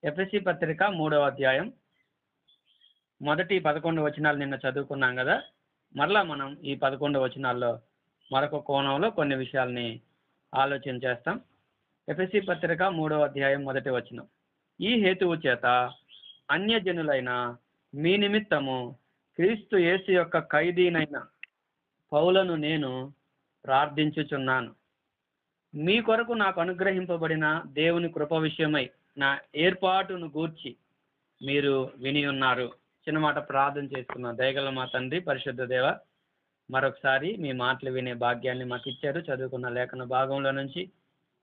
ఎఫెసీ పత్రిక 3వ అధ్యాయం మొదటి 11 వచనాలు నిన్న చదువుకున్నాం కదా. మరలా మనం ఈ 11 వచనాల్లో మరొక కోణంలో కొన్ని విషయాల్ని ఆలోచన చేస్తాం. ఎఫెసీ పత్రిక 3వ అధ్యాయం మొదటి వచనం. ఈ హేతువు చేత అన్యజనులైన మీ నిమిత్తము క్రీస్తు యేసు యొక్క ఖైదీనైన పౌలను నేను ప్రార్థించుచున్నాను. మీ కొరకు నాకు అనుగ్రహింపబడిన దేవుని కృప విషయమై నా ఏర్పాటును గూర్చి మీరు విని ఉన్నారు. చిన్న మాట ప్రార్థన చేసుకున్నాం. దయగల మా తండ్రి, పరిశుద్ధ దేవ, మరొకసారి మీ మాటలు వినే భాగ్యాన్ని మాకు ఇచ్చారు. చదువుకున్న లేఖన భాగంలో నుంచి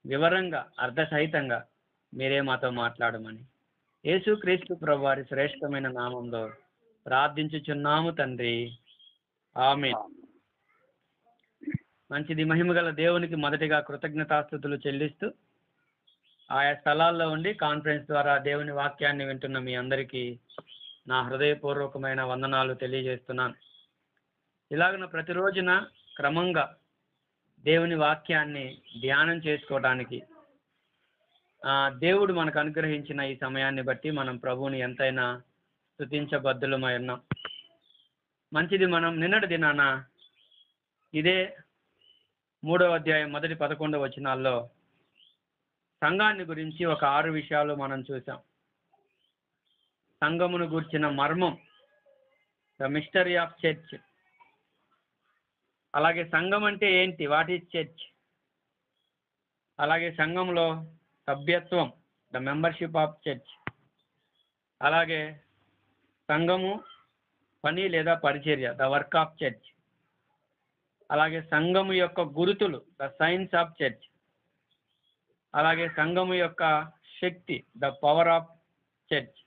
వివరంగా అర్థసహితంగా మీరే మాతో మాట్లాడమని యేసుక్రీస్తు ప్రభు వారి శ్రేష్టమైన నామంలో ప్రార్థించుచున్నాము తండ్రి, ఆమేన్. మంచిది. మహిమగల దేవునికి మొదటిగా కృతజ్ఞతాస్తుతులు చెల్లిస్తూ ఆయా స్థలాల్లో ఉండి కాన్ఫరెన్స్ ద్వారా దేవుని వాక్యాన్ని వింటున్న మీ అందరికీ నా హృదయపూర్వకమైన వందనాలు తెలియజేస్తున్నాను. ఇలాగన ప్రతిరోజున క్రమంగా దేవుని వాక్యాన్ని ధ్యానం చేసుకోవడానికి దేవుడు మనకు అనుగ్రహించిన ఈ సమయాన్ని బట్టి మనం ప్రభువుని ఎంతైనా స్తుతించబద్దులమై ఉన్నాం. మంచిది. మనం నిన్నటి దినాన ఇదే 3వ అధ్యాయం మొదటి 11 వచనాల్లో సంఘాన్ని గురించి ఒక 6 విషయాలు మనం చూసాం. సంఘమును గూర్చిన మర్మం, ద మిస్టరీ ఆఫ్ చర్చ్. అలాగే సంఘం అంటే ఏంటి, వాట్ ఈజ్ చర్చ్. అలాగే సంఘంలో సభ్యత్వం, ద మెంబర్షిప్ ఆఫ్ చర్చ్. అలాగే సంఘము పని లేదా పరిచర్య, ద వర్క్ ఆఫ్ చర్చ్. అలాగే సంఘము యొక్క గురుతులు, ద సైన్స్ ఆఫ్ చర్చ్. అలాగే సంఘము యొక్క శక్తి, ద పవర్ ఆఫ్ చర్చ్.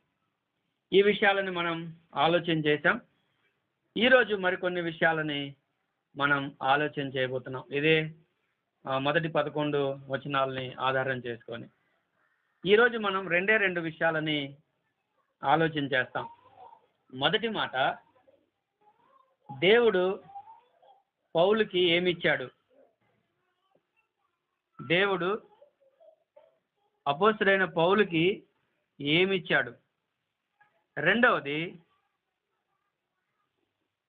ఈ విషయాలని మనం ఆలోచన చేశాం. ఈరోజు మరికొన్ని విషయాలని మనం ఆలోచన చేయబోతున్నాం. ఇదే మొదటి 11 వచనాలని ఆధారం చేసుకొని ఈరోజు మనం రెండు విషయాలని ఆలోచన చేస్తాం. మొదటి మాట, దేవుడు పౌలుకి ఏమిచ్చాడు. దేవుడు అపోస్తలుడైన పౌలుకి ఏమిచ్చాడు. రెండవది,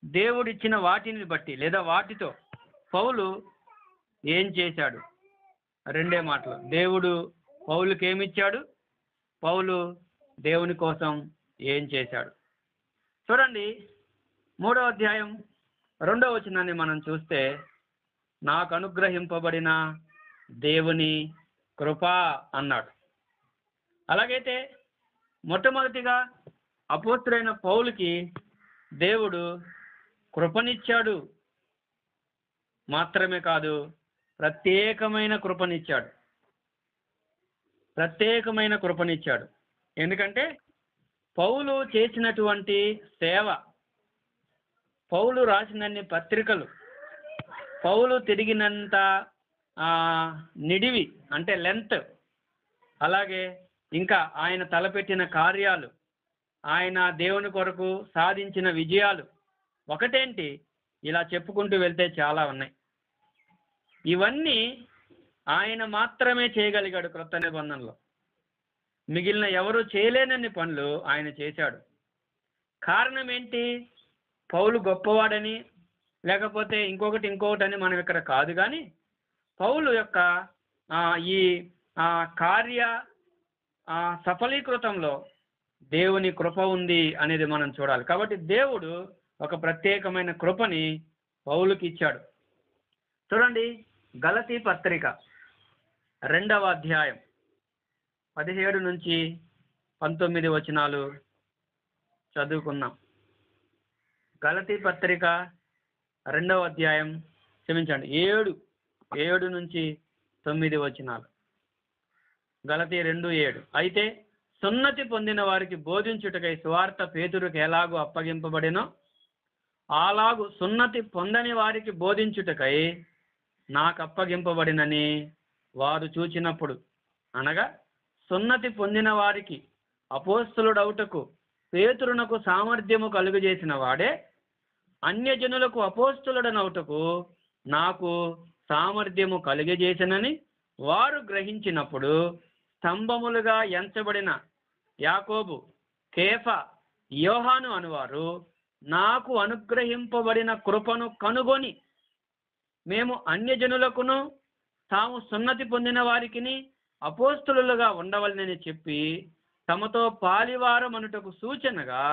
దేవుడిచ్చిన వాటిని బట్టి లేదా వాటితో పౌలు ఏం చేశాడు. రెండే మాటలు. దేవుడు పౌలుకి ఏమిచ్చాడు, పౌలు దేవుని కోసం ఏం చేశాడు. చూడండి, 3వ అధ్యాయం 2వ వచనాన్ని మనం చూస్తే, నాకు అనుగ్రహింపబడిన దేవుని కృప అన్నాడు. అలాగైతే మొట్టమొదటిగా అపోస్తలుడైన పౌలుకి దేవుడు కృపనిచ్చాడు. మాత్రమే కాదు, ప్రత్యేకమైన కృపనిచ్చాడు. ప్రత్యేకమైన కృపనిచ్చాడు. ఎందుకంటే పౌలు చేసినటువంటి సేవ, పౌలు రాసినన్ని పత్రికలు, పౌలు తిరిగినంత నిడివి అంటే లెంత్, అలాగే ఇంకా ఆయన తలపెట్టిన కార్యాలు, ఆయన దేవుని కొరకు సాధించిన విజయాలు ఒకటేంటి, ఇలా చెప్పుకుంటూ వెళ్తే చాలా ఉన్నాయి. ఇవన్నీ ఆయన మాత్రమే చేయగలిగాడు. క్రొత్త నిబంధనలో మిగిలిన ఎవరు చేయలేనన్ని పనులు ఆయన చేశాడు. కారణం ఏంటి? పౌలు గొప్పవాడని లేకపోతే ఇంకొకటి అని మనం ఇక్కడ కాదు, కానీ పౌలు యొక్క ఈ కార్య సఫలీకృతంలో దేవుని కృప ఉంది అనేది మనం చూడాలి. కాబట్టి దేవుడు ఒక ప్రత్యేకమైన కృపని పౌలుకి ఇచ్చాడు. చూడండి, గలతీ పత్రిక 2వ అధ్యాయం 17 నుంచి 19 వచనాలు చదువుకున్నాం. గలతీ పత్రిక 2వ అధ్యాయం 7 నుంచి 9 వచనాలు. గలతీ 2:7. అయితే సున్నతి పొందిన వారికి బోధించుటకై సువార్త పేతురుకు ఎలాగూ అప్పగింపబడినో అలాగు సున్నతి పొందని వారికి బోధించుటకై నాకు అప్పగింపబడినని వారు చూచినప్పుడు, అనగా సున్నతి పొందిన వారికి అపోస్తలుడవుటకు పేతురునకు సామర్థ్యము కలుగజేసిన వాడే అన్యజనులకు అపోస్తలుడనవుటకు నాకు సామర్థ్యము కలుగజేసినని వారు గ్రహించినప్పుడు స్తంభములుగా ఎంచబడిన యాకోబు, కేఫా, యోహాను అనువారు నాకు అనుగ్రహింపబడిన కృపను కనుగొని మేము అన్యజనులకును తాము సున్నతి పొందిన వారికిని అపోస్తులుగా ఉండవలనని చెప్పి తమతో పాలివారమనుటకు సూచనగా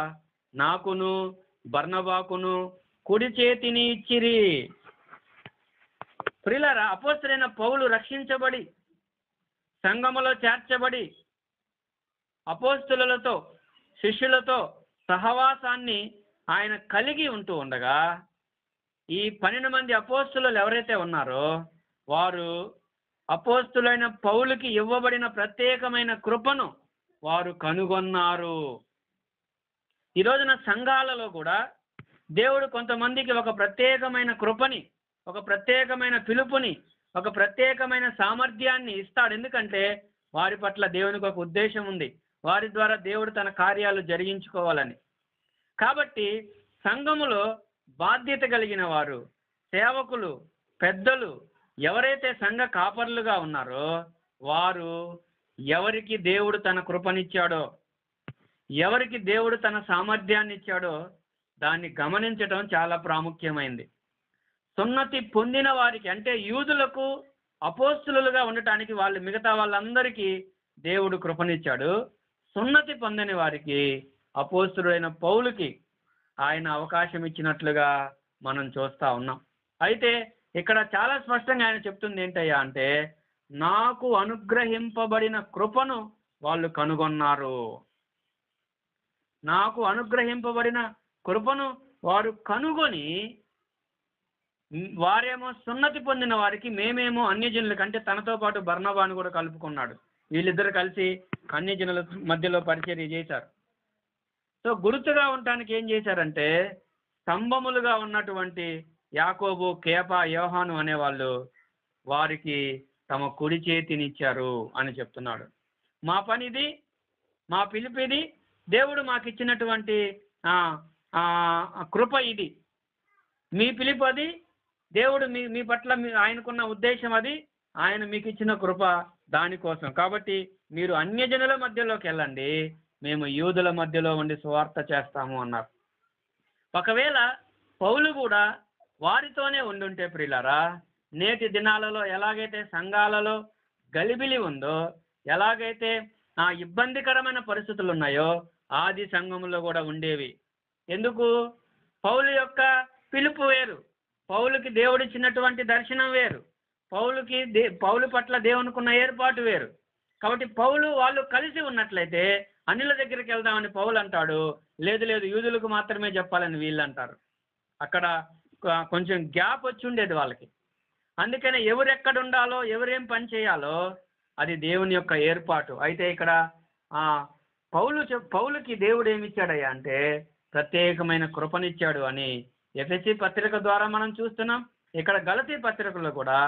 నాకును బర్నబాకును కుడి చేతిని ఇచ్చిరి. ప్రియులారా, అపోస్తలుడైన పౌలు రక్షించబడి సంఘములో చేర్చబడి అపోస్తలులతో శిష్యులతో సహవాసాన్ని ఆయన కలిగి ఉంటూ ఉండగా ఈ 12 మంది అపోస్తలులు ఎవరైతే ఉన్నారో వారు అపోస్తలుడైన పౌలుకి ఇవ్వబడిన ప్రత్యేకమైన కృపను వారు కనుగొన్నారు. ఈ రోజున సంఘాలలో కూడా దేవుడు కొంతమందికి ఒక ప్రత్యేకమైన కృపని, ఒక ప్రత్యేకమైన పిలుపుని, ఒక ప్రత్యేకమైన సామర్థ్యాన్ని ఇస్తాడు. ఎందుకంటే వారి పట్ల దేవునికి ఒక ఉద్దేశం ఉంది, వారి ద్వారా దేవుడు తన కార్యాలు జరిగించుకోవాలని. కాబట్టి సంఘములో బాధ్యత కలిగిన వారు, సేవకులు, పెద్దలు ఎవరైతే సంఘ కాపర్లుగా ఉన్నారో వారు ఎవరికి దేవుడు తన కృపనిచ్చాడో, ఎవరికి దేవుడు తన సామర్థ్యాన్ని ఇచ్చాడో దాన్ని గమనించడం చాలా ప్రాముఖ్యమైంది. సున్నతి పొందిన వారికి అంటే యూదులకు అపోస్తులుగా ఉండటానికి వాళ్ళు మిగతా వాళ్ళందరికీ దేవుడు కృపనిచ్చాడు. సున్నతి పొందని వారికి అపోస్తులుడైన పౌలుకి ఆయన అవకాశం ఇచ్చినట్లుగా మనం చూస్తూ ఉన్నాం. అయితే ఇక్కడ చాలా స్పష్టంగా ఆయన చెప్తుంది ఏంటయ్యా అంటే, నాకు అనుగ్రహింపబడిన కృపను వాళ్ళు కనుగొన్నారు. నాకు అనుగ్రహింపబడిన కృపను వారు కనుగొని వారేమో సున్నతి పొందిన వారికి, మేమేమో అన్యజనులకు, అంటే తనతో పాటు బర్నబాను కూడా కలుపుకున్నాడు. వీళ్ళిద్దరు కలిసి అన్యజనుల మధ్యలో పరిచర్య చేశారు. సో గుర్తుగా ఉండటానికి ఏం చేశారంటే, స్తంభములుగా ఉన్నటువంటి యాకోబు, కేఫా, యోహాను అనేవాళ్ళు వారికి తమ కుడి చేతినిచ్చారు అని చెప్తున్నాడు. మా పనిది, మా పిలుపుది, దేవుడు మాకు ఇచ్చినటువంటి కృప ఇది. మీ పిలుపు అది, దేవుడు మీ పట్ల ఆయనకున్న ఉద్దేశం అది, ఆయన మీకు ఇచ్చిన కృప దానికోసం. కాబట్టి మీరు అన్యజనుల మధ్యలోకి వెళ్ళండి, మేము యూదుల మధ్యలో ఉండి సువార్త చేస్తాము అన్నారు. ఒకవేళ పౌలు కూడా వారితోనే ఉండుంటే ప్రియులారా, నేటి దినాలలో ఎలాగైతే సంఘాలలో గలిబిలి ఉందో, ఎలాగైతే ఇబ్బందికరమైన పరిస్థితులు ఉన్నాయో ఆది సంఘములో కూడా ఉండేవి. ఎందుకు? పౌలు యొక్క పిలుపు వేరు, పౌలుకి దేవుడిచ్చినటువంటి దర్శనం వేరు, పౌలు పట్ల దేవునికున్న ఏర్పాటు వేరు. కాబట్టి పౌలు వాళ్ళు కలిసి ఉన్నట్లయితే అన్యుల దగ్గరికి వెళ్దామని పౌలు అంటాడు, లేదు లేదు యూదులకు మాత్రమే చెప్పాలని వీళ్ళు అంటారు. అక్కడ కొంచెం గ్యాప్ వచ్చి ఉండేది వాళ్ళకి. అందుకనే ఎవరెక్కడ ఉండాలో, ఎవరేం పని చేయాలో అది దేవుని యొక్క ఏర్పాటు. అయితే ఇక్కడ పౌలుకి దేవుడు ఏమిచ్చాడయ్యా అంటే ప్రత్యేకమైన కృపనిచ్చాడు అని ఎఫెసీ పత్రిక ద్వారా మనం చూస్తున్నాం. ఇక్కడ గలతీ పత్రికలో కూడా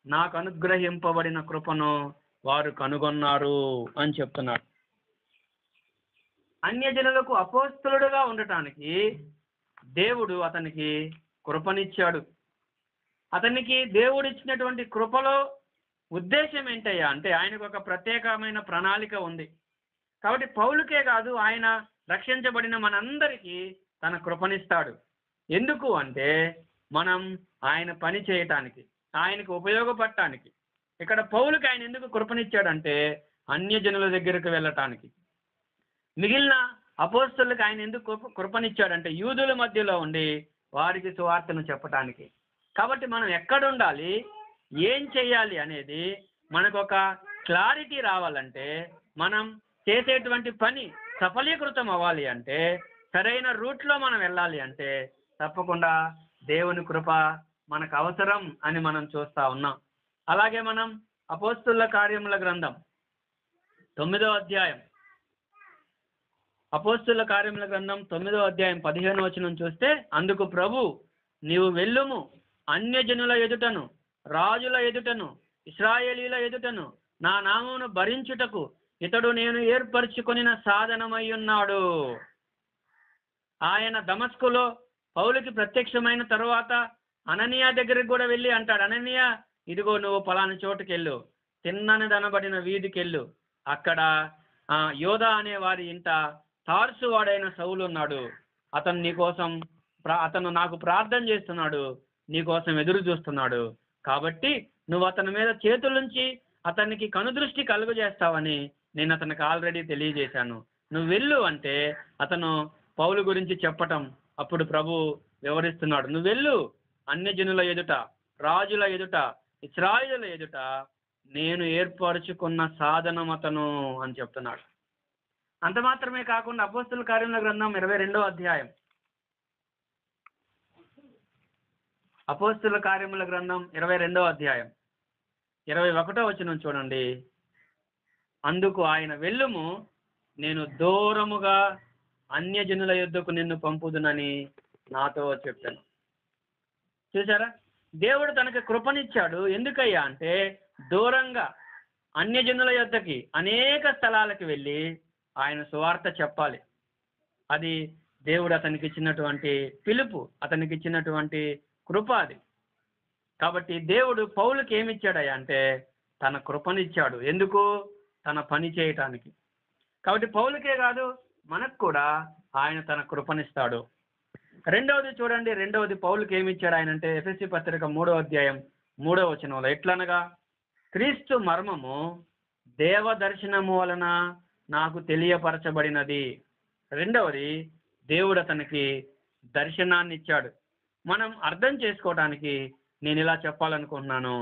నాకు అనుగ్రహింపబడిన కృపను వారు కనుగొన్నారు అని చెప్తున్నారు. అన్యజనులకు అపోస్తలుడుగా ఉండటానికి దేవుడు అతనికి కృపనిచ్చాడు. అతనికి దేవుడు ఇచ్చినటువంటి కృపలో ఉద్దేశం ఏంటయ్యా అంటే ఆయనకు ఒక ప్రత్యేకమైన ప్రణాళిక ఉంది. కాబట్టి పౌలుకే కాదు, ఆయన రక్షించబడిన మనందరికీ తన కృపనిస్తాడు. ఎందుకు అంటే మనం ఆయన పని చేయటానికి, ఆయనకు ఉపయోగపడటానికి. ఇక్కడ పౌలుకి ఆయన ఎందుకు కృపనిచ్చాడంటే అన్యజనుల దగ్గరకు వెళ్ళటానికి. మిగిలిన అపోస్తలులకు ఆయన ఎందుకు కృపనిచ్చాడంటే యూదుల మధ్యలో ఉండి వారికి సువార్తను చెప్పటానికి. కాబట్టి మనం ఎక్కడ ఉండాలి, ఏం చేయాలి అనేది మనకు ఒక క్లారిటీ రావాలంటే, మనం చేసేటువంటి పని సఫలీకృతం అవ్వాలి అంటే, సరైన రూట్లో మనం వెళ్ళాలి అంటే తప్పకుండా దేవుని కృప మనకు అవసరం అని మనం చూస్తూ ఉన్నాం. అలాగే మనం అపోస్తలుల కార్యముల గ్రంథం 9వ అధ్యాయం, అపోస్తలుల కార్యముల గ్రంథం 9వ అధ్యాయం 15వ వచనం చూస్తే, అందుకు ప్రభు నీవు వెళ్ళుము, అన్యజనుల ఎదుటను రాజుల ఎదుటను ఇశ్రాయేలీల ఎదుటను నా నామమును భరించుటకు ఇతడు నేను ఏర్పరచుకొనిన సాధనమై ఉన్నాడు. ఆయన దమస్కులో పౌలుకి ప్రత్యక్షమైన తరువాత అననీయ దగ్గరికి కూడా వెళ్ళి అంటాడు, అననీయ ఇదిగో నువ్వు పలానా చోటుకెళ్ళు, తిన్నని దనబడిన వీధికెళ్ళు, అక్కడ యోధా అనే వారి ఇంట తార్సు వాడైన సౌలు ఉన్నాడు. అతను నీకోసం అతను నాకు ప్రార్థన చేస్తున్నాడు, నీకోసం ఎదురు చూస్తున్నాడు. కాబట్టి నువ్వు అతని మీద చేతులుంచి అతనికి కనుదృష్టి కలుగజేస్తావని నేను అతనికి ఆల్రెడీ తెలియజేశాను. నువ్వు వెళ్ళు అంటే అతను పౌలు గురించి చెప్పటం అప్పుడు ప్రభు వివరిస్తున్నాడు. నువ్వు వెళ్ళు, అన్యజనుల ఎదుట, రాజుల ఎదుట, ఇశ్రాయేలుల ఎదుట నేను ఏర్పరచుకున్న సాధనం అతను అని చెప్తున్నాడు. అంత మాత్రమే కాకుండా అపోస్తలుల కార్యముల గ్రంథం 22వ అధ్యాయం, అపోస్తలుల కార్యముల గ్రంథం 22వ అధ్యాయం 21వ వచనం చూడండి. అందుకు ఆయన, వెళ్ళుము, నేను దూరముగా అన్యజనుల యుద్ధకు నిన్ను పంపుదునని నాతో చెప్పాను. చూసారా, దేవుడు తనకి కృపనిచ్చాడు. ఎందుకయ్యా అంటే దూరంగా అన్యజనుల యుద్ధకి అనేక స్థలాలకు వెళ్ళి ఆయన సువార్త చెప్పాలి. అది దేవుడు అతనికి ఇచ్చినటువంటి పిలుపు, అతనికి ఇచ్చినటువంటి కృప అది. కాబట్టి దేవుడు పౌలుకి ఏమిచ్చాడయ్యా అంటే తన కృపనిచ్చాడు. ఎందుకు? తన పని చేయటానికి. కాబట్టి పౌలుకే కాదు, మనకు కూడా ఆయన తన కృపనిస్తాడు. రెండవది చూడండి, రెండవది పౌలుకి ఏమిచ్చాడు ఆయన అంటే ఎఫెసీ పత్రిక 3వ అధ్యాయం 3వ వచనంలో, ఎట్లనగా క్రీస్తు మర్మము దేవ దర్శనము వలన నాకు తెలియపరచబడినది. రెండవది, దేవుడు అతనికి దర్శనాన్ని ఇచ్చాడు. మనం అర్థం చేసుకోవడానికి నేను ఇలా చెప్పాలనుకుంటున్నాను,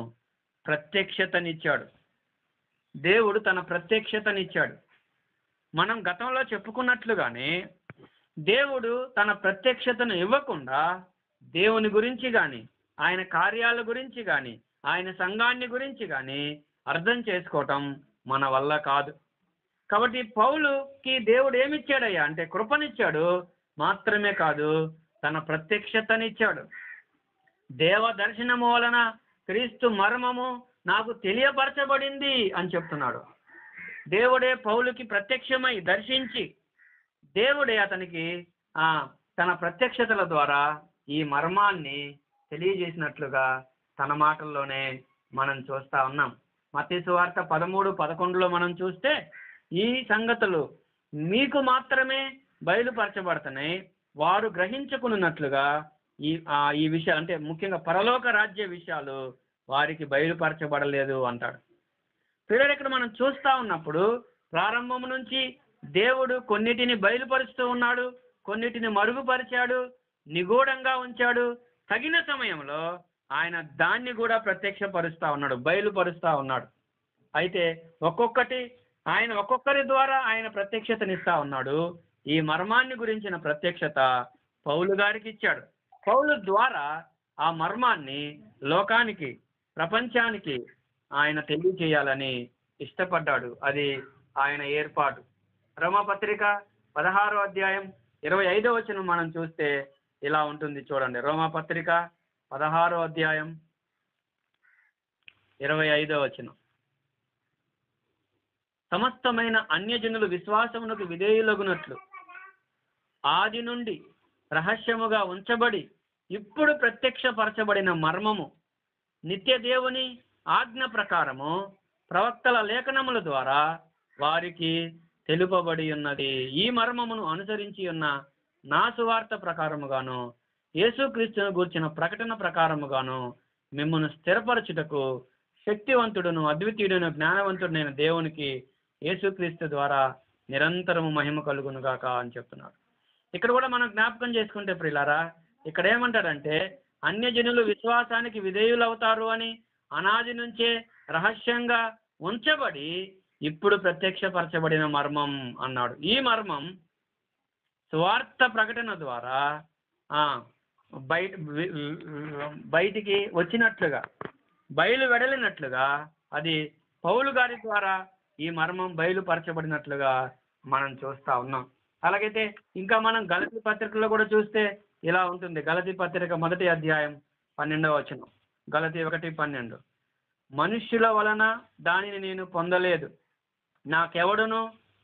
ప్రత్యక్షతనిచ్చాడు. దేవుడు తన ప్రత్యక్షతనిచ్చాడు. మనం గతంలో చెప్పుకున్నట్లుగానే దేవుడు తన ప్రత్యక్షతను ఇవ్వకుండా దేవుని గురించి కానీ, ఆయన కార్యాల గురించి కానీ, ఆయన సంఘాన్ని గురించి కానీ అర్థం చేసుకోవటం మన వల్ల కాదు. కాబట్టి పౌలుకి దేవుడు ఏమిచ్చాడయ్యా అంటే కృపనిచ్చాడు. మాత్రమే కాదు, తన ప్రత్యక్షతనిచ్చాడు. దేవ దర్శనము వలన క్రీస్తు మర్మము నాకు తెలియపరచబడింది అని చెప్తున్నాడు. దేవుడే పౌలుకి ప్రత్యక్షమై దర్శించి, దేవుడే అతనికి తన ప్రత్యక్షతల ద్వారా ఈ మర్మాన్ని తెలియజేసినట్లుగా తన మాటల్లోనే మనం చూస్తా ఉన్నాం. మత్తయి సువార్త 13:11లో మనం చూస్తే, ఈ సంగతులు మీకు మాత్రమే బయలుపరచబడుతున్నాయి, వారు గ్రహించుకున్నట్లుగా ఈ విషయాలు అంటే ముఖ్యంగా పరలోక రాజ్య విషయాలు వారికి బయలుపరచబడలేదు అంటాడు. పిల్లలు, ఇక్కడ మనం చూస్తా ఉన్నప్పుడు ప్రారంభం నుంచి దేవుడు కొన్నిటిని బయలుపరుస్తూ ఉన్నాడు, కొన్నిటిని మరుగుపరిచాడు, నిగూఢంగా ఉంచాడు. తగిన సమయంలో ఆయన దాన్ని కూడా ప్రత్యక్షపరుస్తూ ఉన్నాడు, బయలుపరుస్తూ ఉన్నాడు. అయితే ఒక్కొక్కరి ద్వారా ఆయన ప్రత్యక్షతనిస్తా ఉన్నాడు. ఈ మర్మాన్ని గురించిన ప్రత్యక్షత పౌలు గారికి ఇచ్చాడు. పౌలు ద్వారా ఆ మర్మాన్ని లోకానికి, ప్రపంచానికి ఆయన తెలియజేయాలని ఇష్టపడ్డాడు. అది ఆయన ఏర్పాటు. రోమాపత్రిక 16వ అధ్యాయం 25వ వచనం మనం చూస్తే ఇలా ఉంటుంది చూడండి. రోమాపత్రిక 16వ అధ్యాయం 25వ వచనం, సమస్తమైన అన్యజనులు విశ్వాసమునకు విధేయులగునట్లు ఆది నుండి రహస్యముగా ఉంచబడి ఇప్పుడు ప్రత్యక్షపరచబడిన మర్మము నిత్య దేవుని ఆజ్ఞ ప్రకారము ప్రవక్తల లేఖనముల ద్వారా వారికి తెలుపబడి ఉన్నది. ఈ మర్మమును అనుసరించి ఉన్న నా సువార్త ప్రకారముగాను యేసుక్రీస్తును గూర్చిన ప్రకటన ప్రకారముగాను మిమ్మల్ని స్థిరపరచుటకు శక్తివంతుడును అద్వితీయుడును జ్ఞానవంతుడైన దేవునికి యేసుక్రీస్తు ద్వారా నిరంతరము మహిమ కలుగునుగాక అని చెప్తున్నాడు. ఇక్కడ కూడా మనం జ్ఞాపకం చేసుకుంటే ప్రియులారా, ఇక్కడ ఏమంటాడంటే అన్యజనులు విశ్వాసానికి విధేయులవుతారు అని అనాది నుంచే రహస్యంగా ఉంచబడి ఇప్పుడు ప్రత్యక్షపరచబడిన మర్మం అన్నాడు. ఈ మర్మం స్వార్థ ప్రకటన ద్వారా బయటికి వచ్చినట్లుగా, బయలు వెడలినట్లుగా, అది పౌలు గారి ద్వారా ఈ మర్మం బయలుపరచబడినట్లుగా మనం చూస్తా ఉన్నాం. అలాగైతే ఇంకా మనం గలతీ పత్రికలో కూడా చూస్తే ఇలా ఉంటుంది. గలతీ పత్రిక 1వ అధ్యాయం 12వ వచనం, గలతీ 1:12, మనుష్యుల వలన దానిని నేను పొందలేదు, నాకెవడును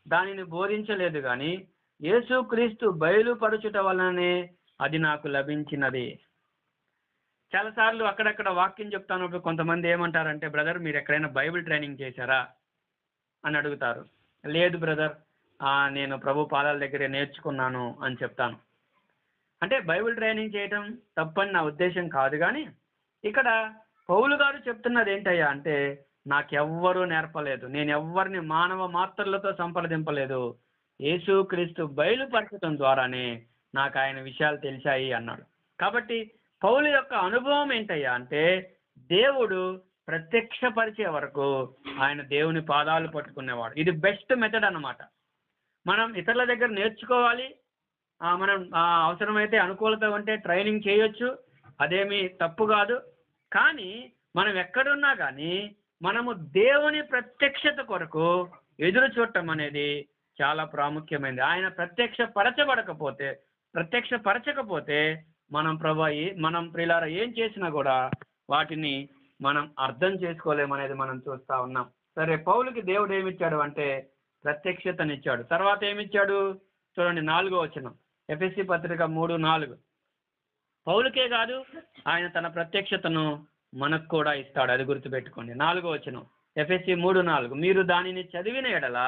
దానిని బోధించలేదు, కానీ యేసుక్రీస్తు బయలుపరచుట వలననే అది నాకు లభించినది. చాలాసార్లు అక్కడక్కడ వాక్యం చెప్తానప్పుడు కొంతమంది ఏమంటారంటే, బ్రదర్ మీరు ఎక్కడైనా బైబిల్ ట్రైనింగ్ చేశారా అని అడుగుతారు. లేదు బ్రదర్, నేను ప్రభు పాదాల దగ్గరే నేర్చుకున్నాను అని చెప్తాను. అంటే బైబిల్ ట్రైనింగ్ చేయటం తప్పని నా ఉద్దేశం కాదు, కానీ ఇక్కడ పౌలు గారు చెప్తున్నది ఏంటయ్యా అంటే, నాకెవ్వరూ నేర్పలేదు, నేను ఎవ్వరిని మానవ మాత్రలతో సంప్రదింపలేదు, యేసుక్రీస్తు బయలుపరచడం ద్వారానే నాకు ఆయన విషయాలు తెలిసాయి అన్నాడు. కాబట్టి పౌలు యొక్క అనుభవం ఏంటయ్యా అంటే, దేవుడు ప్రత్యక్షపరిచే వరకు ఆయన దేవుని పాదాలు పట్టుకునేవాడు. ఇది బెస్ట్ మెథడ్ అన్నమాట. మనం ఇతరుల దగ్గర నేర్చుకోవాలి, మనం అవసరమైతే అనుకూలత ఉంటే ట్రైనింగ్ చేయొచ్చు, అదేమీ తప్పు కాదు. కానీ మనం ఎక్కడున్నా కానీ మనము దేవుని ప్రత్యక్షత కొరకు ఎదురు చూడటం అనేది చాలా ప్రాముఖ్యమైనది. ఆయన ప్రత్యక్షపరచకపోతే మనం ప్రియులారా ఏం చేసినా కూడా వాటిని మనం అర్థం చేసుకోలేమనేది మనం చూస్తూ ఉన్నాం. సరే, పౌలుకి దేవుడు ఏమిచ్చాడు అంటే ప్రత్యక్షతనిచ్చాడు. తర్వాత ఏమిచ్చాడు చూడండి, 4వ వచనం, ఎఫెసీ పత్రిక 3:4. పౌలుకే కాదు, ఆయన తన ప్రత్యక్షతను మనకు కూడా ఇస్తాడు, అది గుర్తుపెట్టుకోండి. 4వ వచనం, ఎఫెసీ 3:4, మీరు దానిని చదివిన ఎడల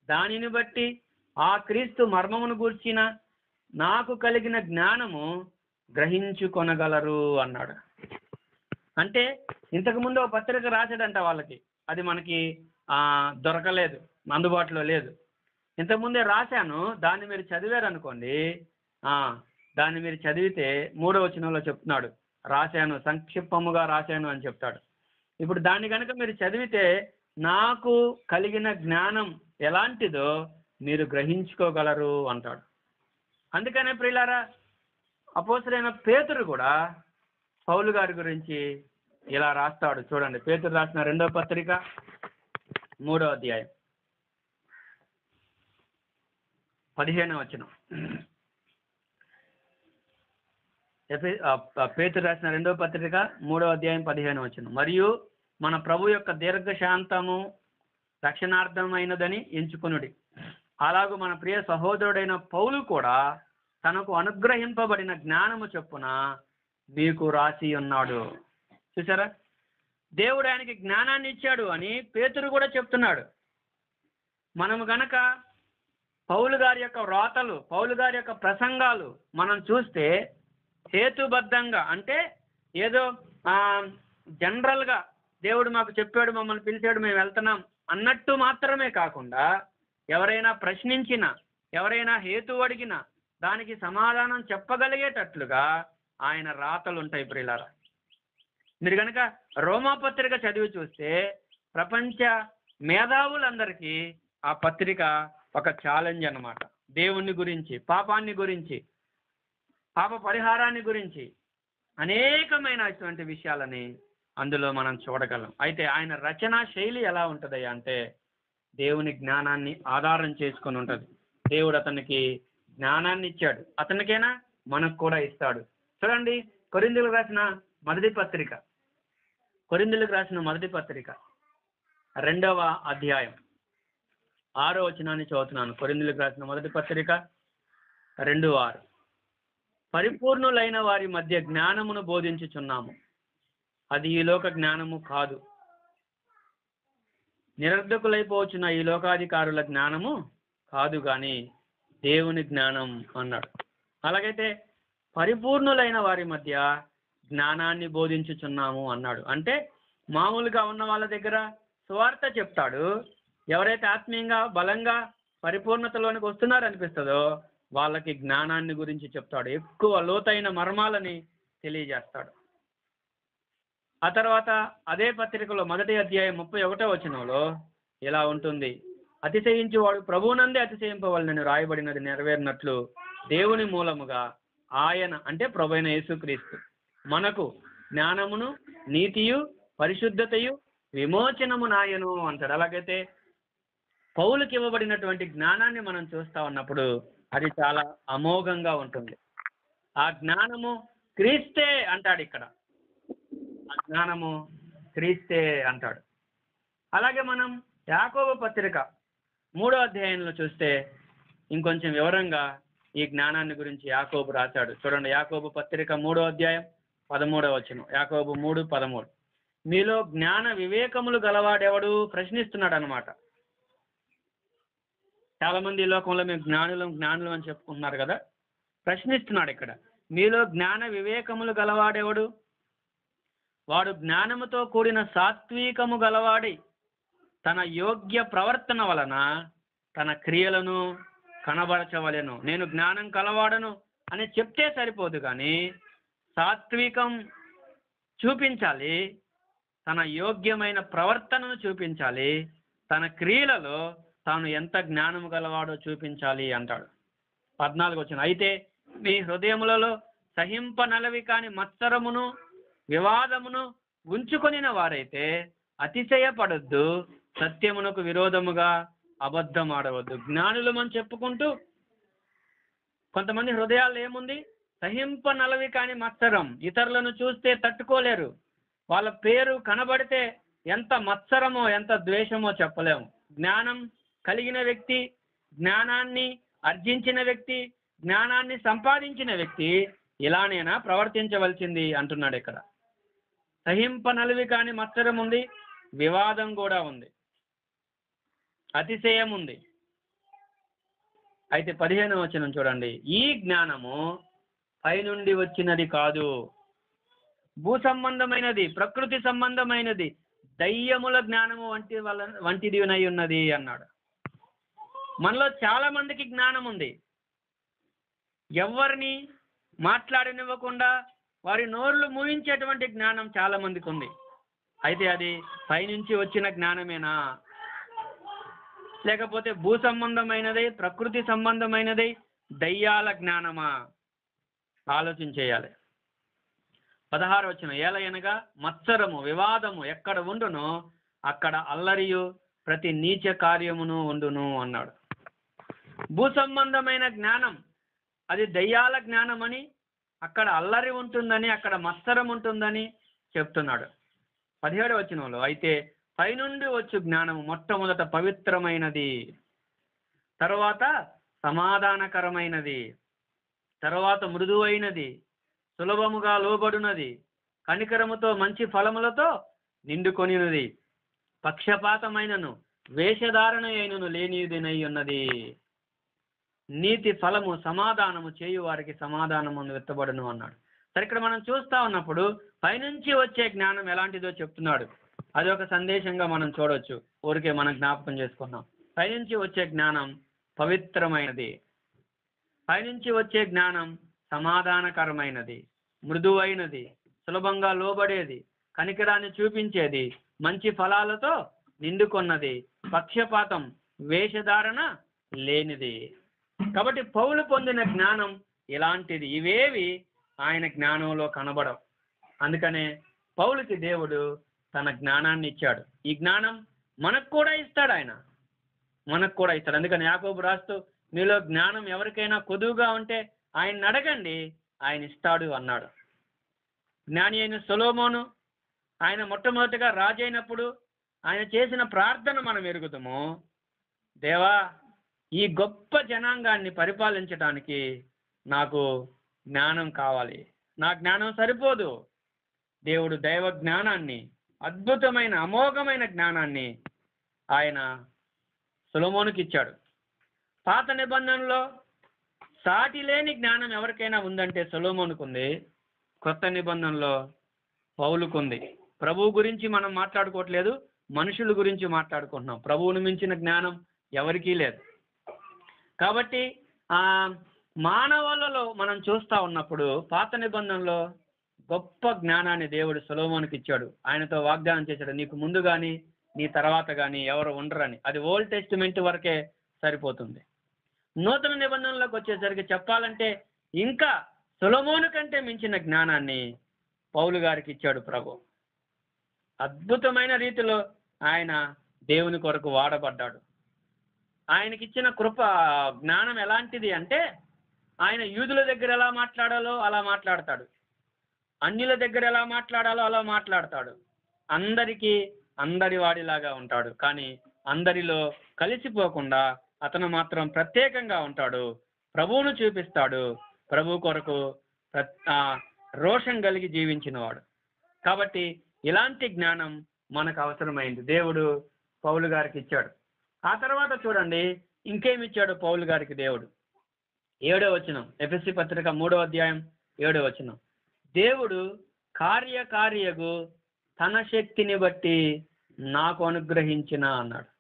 దానిని బట్టి ఆ క్రీస్తు మర్మమును గూర్చిన నాకు కలిగిన జ్ఞానము గ్రహించుకొనగలరు అన్నాడు. అంటే ఇంతకుముందు ఒక పత్రిక రాశాడంట వాళ్ళకి, అది మనకి దొరకలేదు, అందుబాటులో లేదు. ఇంతకుముందే రాశాను, దాన్ని మీరు చదివారనుకోండి, దాన్ని మీరు చదివితే 3వ వచనంలో చెప్తున్నాడు, రాశాను, సంక్షిప్తముగా రాశాను అని చెప్తాడు. ఇప్పుడు దాన్ని కనుక మీరు చదివితే నాకు కలిగిన జ్ఞానం ఎలాంటిదో మీరు గ్రహించుకోగలరు అంటాడు. అందుకనే ప్రియులారా, అపోస్తలుడైన పేతురు కూడా పౌలు గారి గురించి ఇలా రాస్తాడు. చూడండి, పేతురు రాసిన 2వ పత్రిక 3వ అధ్యాయం 15వ వచనం. పేతురు రాసిన 2వ పత్రిక 3వ అధ్యాయం 15వ వచనం. మరియు మన ప్రభు యొక్క దీర్ఘశాంతము రక్షణార్థమైనదని ఎంచుకొనుడి. అలాగూ మన ప్రియ సహోదరుడైన పౌలు కూడా తనకు అనుగ్రహింపబడిన జ్ఞానము చొప్పున మీకు రాసి ఉన్నాడు. చూసారా, దేవుడు ఆయనకి జ్ఞానాన్ని ఇచ్చాడు అని పేతురు కూడా చెప్తున్నాడు. మనము గనక పౌలు గారి యొక్క వ్రాతలు, పౌలు గారి యొక్క ప్రసంగాలు మనం చూస్తే హేతుబద్ధంగా, అంటే ఏదో జనరల్గా దేవుడు మాకు చెప్పాడు, మమ్మల్ని పిలిచాడు, మేము వెళ్తున్నాం అన్నట్టు మాత్రమే కాకుండా, ఎవరైనా ప్రశ్నించినా, ఎవరైనా హేతు అడిగినా దానికి సమాధానం చెప్పగలిగేటట్లుగా ఆయన రాతలు ఉంటాయి ప్రియులారా. మీరు కనుక రోమాపత్రిక చదివి చూస్తే ప్రపంచ మేధావులందరికీ ఆ పత్రిక ఒక ఛాలెంజ్ అన్నమాట. దేవుని గురించి, పాపాన్ని గురించి, పాప పరిహారాన్ని గురించి అనేకమైనటువంటి విషయాలని అందులో మనం చూడగలం. అయితే ఆయన రచనా శైలి ఎలా ఉంటుంది అంటే దేవుని జ్ఞానాన్ని ఆధారం చేసుకొని ఉంటుంది. దేవుడు అతనికి జ్ఞానాన్ని ఇచ్చాడు, అతనికైనా మనకు కూడా ఇస్తాడు. చూడండి, కొరింథీయులకు రాసిన మొదటి పత్రిక 2వ అధ్యాయం 6వ వచనాన్ని చదువుతున్నాను. కొరింథీయులకు రాసిన మొదటి పత్రిక 2:6. పరిపూర్ణులైన వారి మధ్య జ్ఞానమును బోధించుచున్నాము, అది ఈ లోక జ్ఞానము కాదు, నిరర్ధకులైపోవచ్చున్న ఈ లోకాధికారుల జ్ఞానము కాదు కానీ దేవుని జ్ఞానం అన్నాడు. అలాగైతే పరిపూర్ణులైన వారి మధ్య జ్ఞానాన్ని బోధించుచున్నాము అన్నాడు. అంటే మామూలుగా ఉన్న వాళ్ళ దగ్గర సువార్త చెప్తాడు, ఎవరైతే ఆత్మీయంగా బలంగా పరిపూర్ణతలోనికి వస్తున్నారనిపిస్తుందో వాళ్ళకి జ్ఞానాన్ని గురించి చెప్తాడు, ఎక్కువ లోతైన మర్మాలని తెలియజేస్తాడు. ఆ తర్వాత అదే పత్రికలో 1వ అధ్యాయం 31వ వచనంలో ఇలా ఉంటుంది, అతిశయించువాడు ప్రభువునందే అతిశయింపవలనని రాయబడినది నెరవేరినట్లు దేవుని మూలముగా ఆయన, అంటే ప్రభువైన యేసుక్రీస్తు, మనకు జ్ఞానమును, నీతియు, పరిశుద్ధతయు, విమోచనము నాయను అంటాడు. అలాగైతే పౌలుకి ఇవ్వబడినటువంటి జ్ఞానాన్ని మనం చూస్తా ఉన్నప్పుడు అది చాలా అమోఘంగా ఉంటుంది. ఆ జ్ఞానము క్రీస్తే అంటాడు ఇక్కడ, ఆ జ్ఞానము క్రీస్తే అంటాడు. అలాగే మనం యాకోబు పత్రిక 3వ అధ్యాయంలో చూస్తే ఇంకొంచెం వివరంగా ఈ జ్ఞానాన్ని గురించి యాకోబు రాశాడు. చూడండి, యాకోబు పత్రిక 3వ అధ్యాయం 13వ వచనం. యాకోబు 3:13. మీలో జ్ఞాన వివేకములు గలవాడెవడు ప్రశ్నిస్తున్నాడు అనమాట. చాలామంది ఈ లోకంలో మేము జ్ఞానులు అని చెప్పుకుంటున్నారు కదా. ప్రశ్నిస్తున్నాడు ఇక్కడ, మీలో జ్ఞాన వివేకములు గలవాడెవడు? వాడు జ్ఞానముతో కూడిన సాత్వికము గలవాడి తన యోగ్య ప్రవర్తన వలన తన క్రియలను కనబరచవలెను. నేను జ్ఞానం కలవాడను అని చెప్తే సరిపోదు, కానీ సాత్వికం చూపించాలి, తన యోగ్యమైన ప్రవర్తనను చూపించాలి, తన క్రియలలో తాను ఎంత జ్ఞానము గలవాడో చూపించాలి అంటాడు. 14 వచనం, అయితే మీ హృదయములలో సహింపనలవి కాని మత్సరమును వివాదమును ఉంచుకొనిన వారైతే అతిశయపడొద్దు, సత్యమునకు విరోధముగా అబద్ధం ఆడవద్దు. జ్ఞానులమని చెప్పుకుంటూ కొంతమంది హృదయాల్లో ఏముంది? సహింపనలవి కాని మత్సరం. ఇతరులను చూస్తే తట్టుకోలేరు. వాళ్ళ పేరు కనబడితే ఎంత మత్సరమో ఎంత ద్వేషమో చెప్పలేము. జ్ఞానం కలిగిన వ్యక్తి, జ్ఞానాన్ని అర్జించిన వ్యక్తి, జ్ఞానాన్ని సంపాదించిన వ్యక్తి ఇలానేనా ప్రవర్తించవలసింది అంటున్నాడు ఇక్కడ. సహింపనలవి కాని మత్సరం ఉంది, వివాదం కూడా ఉంది, అతిశయం ఉంది. అయితే 15వ వచనం చూడండి, ఈ జ్ఞానము పైనుండి వచ్చినది కాదు, భూ సంబంధమైనది, ప్రకృతి సంబంధమైనది, దయ్యముల జ్ఞానము వంటిదినై ఉన్నది అన్నాడు. మనలో చాలా మందికి జ్ఞానం ఉంది, ఎవరిని మాట్లాడనివ్వకుండా వారి నోర్లు మూయించేటువంటి జ్ఞానం చాలా మందికి ఉంది. అయితే అది పైనుంచి వచ్చిన జ్ఞానమేనా, లేకపోతే భూ సంబంధమైనది, ప్రకృతి సంబంధమైనది, దయ్యాల జ్ఞానమా? ఆలోచన చేయాలి. 16వ వచనం, ఏలయనగా మత్సరము వివాదము ఎక్కడ ఉండునో అక్కడ అల్లరియు ప్రతి నీచ కార్యమును ఉండును అన్నాడు. భూ సంబంధమైన జ్ఞానం అది దయ్యాల జ్ఞానమని, అక్కడ అల్లరి ఉంటుందని, అక్కడ మత్సరం ఉంటుందని చెప్తున్నాడు. 17వ వచనంలో, అయితే పైనుండి వచ్చు జ్ఞానము మొట్టమొదట పవిత్రమైనది, తరువాత సమాధానకరమైనది, తరువాత మృదువైనది, సులభముగా లోబడునది, కనికరముతో మంచి ఫలములతో నిండుకొనినది, పక్షపాతమైనను వేషధారణ అయినను లేనిదినై ఉన్నది. నీతి ఫలము సమాధానము చేయు వారికి సమాధానము విత్తబడును అన్నాడు. సరే, ఇక్కడ మనం చూస్తా ఉన్నప్పుడు పైనుంచి వచ్చే జ్ఞానం ఎలాంటిదో చెప్తున్నాడు. అది ఒక సందేశంగా మనం చూడవచ్చు. ఊరికే మనం జ్ఞాపకం చేసుకున్నాం. పైనుంచి వచ్చే జ్ఞానం పవిత్రమైనది, పైనుంచి వచ్చే జ్ఞానం సమాధానకరమైనది, మృదువైనది, సులభంగా లోబడేది, కనికరాన్ని చూపించేది, మంచి ఫలాలతో నిండుకొన్నది, పక్షపాతం వేషధారణ లేనిది. కాబట్టి పౌలు పొందిన జ్ఞానం ఇలాంటిది. ఇవేవి ఆయన జ్ఞానంలో కనబడవు. అందుకనే పౌలుకి దేవుడు తన జ్ఞానాన్ని ఇచ్చాడు. ఈ జ్ఞానం మనకు కూడా ఇస్తాడు, ఆయన మనకు కూడా ఇస్తాడు. అందుకని యాకోబు రాస్తూ, మీలో జ్ఞానం ఎవరికైనా కొదువుగా ఉంటే ఆయన అడగండి, ఆయన ఇస్తాడు అన్నాడు. జ్ఞాని అయిన సొలొమోను, ఆయన మొట్టమొదటిగా రాజు అయినప్పుడు ఆయన చేసిన ప్రార్థన మనం ఎరుగుతాము. దేవా, ఈ గొప్ప జనాంగాన్ని పరిపాలించడానికి నాకు జ్ఞానం కావాలి, నా జ్ఞానం సరిపోదు. దేవుడు దైవ జ్ఞానాన్ని, అద్భుతమైన అమోఘమైన జ్ఞానాన్ని ఆయన సొలొమోనుకి ఇచ్చాడు. పాత నిబంధనలో సాటి లేని జ్ఞానం ఎవరికైనా ఉందంటే సొలొమోనుకు ఉంది. కొత్త నిబంధనలో పౌలుకుంది. ప్రభువు గురించి మనం మాట్లాడుకోవట్లేదు, మనుషుల గురించి మాట్లాడుకుంటున్నాం. ప్రభువును మించిన జ్ఞానం ఎవరికీ లేదు. కాబట్టి మానవులలో మనం చూస్తూ ఉన్నప్పుడు పాత నిబంధనలో గొప్ప జ్ఞానాన్ని దేవుడు సొలొమోనుకి ఇచ్చాడు. ఆయనతో వాగ్దానం చేశాడు, నీకు ముందు కానీ నీ తర్వాత కానీ ఎవరు ఉండరని. అది ఓల్డ్ టెస్టిమెంట్ వరకే సరిపోతుంది. నూతన నిబంధనలోకి వచ్చేసరికి చెప్పాలంటే ఇంకా సొలొమోను కంటే మించిన జ్ఞానాన్ని పౌలు గారికి ఇచ్చాడు ప్రభు. అద్భుతమైన రీతిలో ఆయన దేవుని కొరకు వాడబడ్డాడు. ఆయనకిచ్చిన కృప జ్ఞానం ఎలాంటిది అంటే, ఆయన యూదుల దగ్గర ఎలా మాట్లాడాలో అలా మాట్లాడతాడు, అన్యుల దగ్గర ఎలా మాట్లాడాలో అలా మాట్లాడతాడు, అందరికీ అందరి వాడిలాగా ఉంటాడు. కానీ అందరిలో కలిసిపోకుండా అతను మాత్రం ప్రత్యేకంగా ఉంటాడు, ప్రభువును చూపిస్తాడు, ప్రభు కొరకు రోషం కలిగి జీవించినవాడు. కాబట్టి ఇలాంటి జ్ఞానం మనకు అవసరమైంది, దేవుడు పౌలు గారికి ఇచ్చాడు. ఆ తర్వాత చూడండి, ఇంకేమిచ్చాడు పౌలు గారికి దేవుడు? 7వ వచనం, ఎఫెసీ పత్రిక 3వ అధ్యాయం 7వ వచనం. దేవుడు కార్యకార్యగు తన శక్తిని బట్టి నాకు అనుగ్రహించిన అన్నాడు.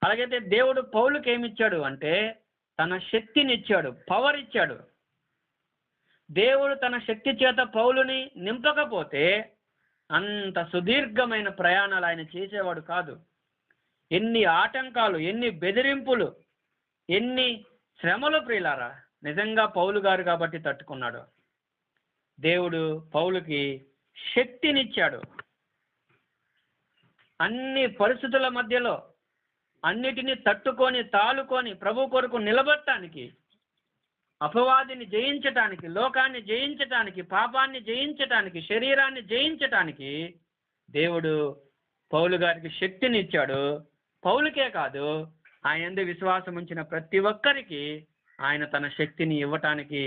అలాగైతే దేవుడు పౌలుకి ఏమిచ్చాడు అంటే తన శక్తిని ఇచ్చాడు, పవర్ ఇచ్చాడు. దేవుడు తన శక్తి చేత పౌలుని నింపకపోతే అంత సుదీర్ఘమైన ప్రయాణాలు ఆయన చేసేవాడు కాదు. ఎన్ని ఆటంకాలు, ఎన్ని బెదిరింపులు, ఎన్ని శ్రమలు ప్రియులారా, నిజంగా పౌలు గారు కాబట్టి తట్టుకున్నాడు. దేవుడు పౌలుకి శక్తినిచ్చాడు. అన్ని పరిస్థితుల మధ్యలో అన్నిటినీ తట్టుకొని తాలుకొని ప్రభు కొరకు నిలబడటానికి, అపవాదిని జయించటానికి, లోకాన్ని జయించటానికి, పాపాన్ని జయించటానికి, శరీరాన్ని జయించటానికి దేవుడు పౌలు గారికి శక్తిని ఇచ్చాడు. పౌలుకే కాదు, ఆయన యందు విశ్వాసం ఉంచిన ప్రతి ఒక్కరికి ఆయన తన శక్తిని ఇవ్వటానికి